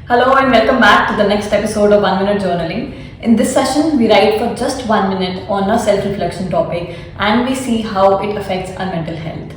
Hello and welcome back to the next episode of 1 Minute Journaling. In this session, we write for just 1 minute on a self-reflection topic and we see how it affects our mental health.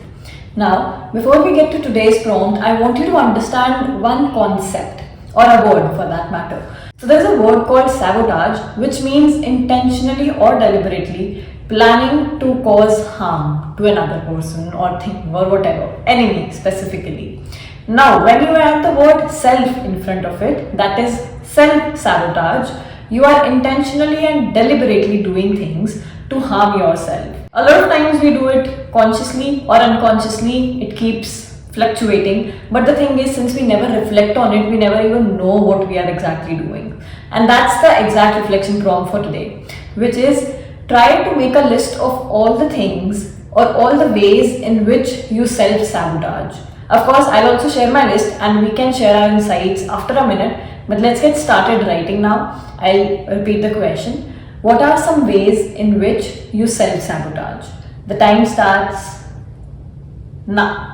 Now, before we get to today's prompt, I want you to understand one concept or a word for that matter. So there's a word called sabotage, which means intentionally or deliberately planning to cause harm to another person or thing or whatever, enemy specifically. Now, when you add the word self in front of it, that is self-sabotage, you are intentionally and deliberately doing things to harm yourself. A lot of times we do it consciously or unconsciously, it keeps fluctuating. But the thing is, since we never reflect on it, we never even know what we are exactly doing. And that's the exact reflection prompt for today, which is try to make a list of all the things or all the ways in which you self-sabotage. Of course, I'll also share my list and we can share our insights after a minute. But let's get started writing now. I'll repeat the question. What are some ways in which you self-sabotage? The time starts now.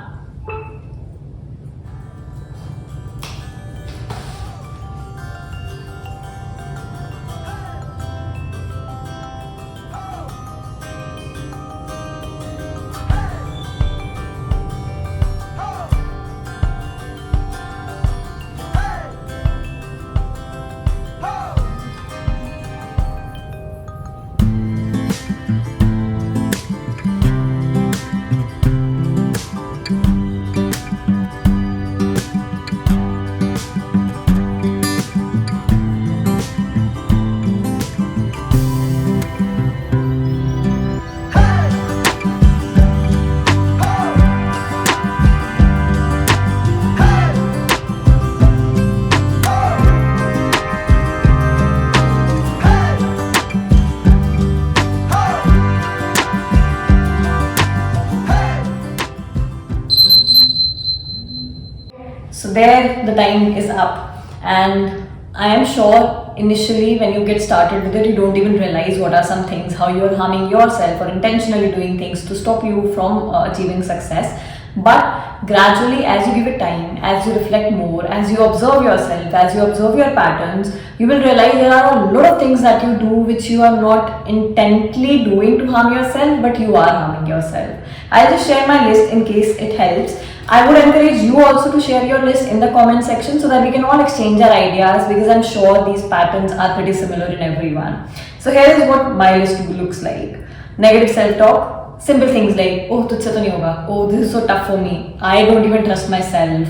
So there the time is up, and I am sure initially when you get started with it, you don't even realize what are some things, how you are harming yourself or intentionally doing things to stop you from achieving success. But gradually, as you give it time, as you reflect more, as you observe yourself, as you observe your patterns, you will realize there are a lot of things that you do which you are not intently doing to harm yourself, but you are harming yourself. I'll just share my list in case it helps. I would encourage you also to share your list in the comment section so that we can all exchange our ideas, because I'm sure these patterns are pretty similar in everyone. So here is what my list looks like. Negative self-talk, simple things like, oh, tujhse to nahi hoga, oh, this is so tough for me, I don't even trust myself,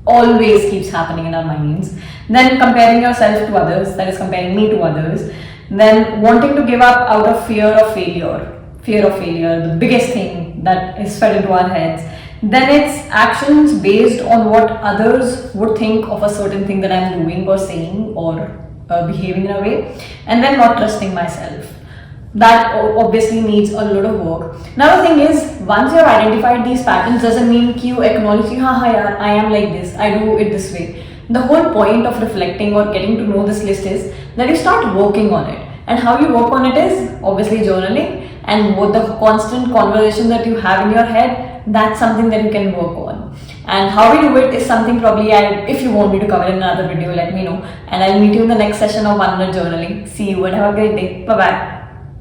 always keeps happening in our minds. Then comparing yourself to others, that is comparing me to others. Then wanting to give up out of fear of failure, the biggest thing that is fed into our heads. Then it's actions based on what others would think of a certain thing that I'm doing or saying or behaving in a way. And then not trusting myself. That obviously needs a lot of work. Now the thing is, once you have identified these patterns, doesn't mean you acknowledge, yaar, I am like this, I do it this way. The whole point of reflecting or getting to know this list is that you start working on it. And how you work on it is obviously journaling, and with the constant conversation that you have in your head, that's something that you can work on. And how we do it is something probably if you want me to cover in another video, let me know. And I'll meet you in the next session of 1 Minute Journaling. See you and have a great day. Bye-bye.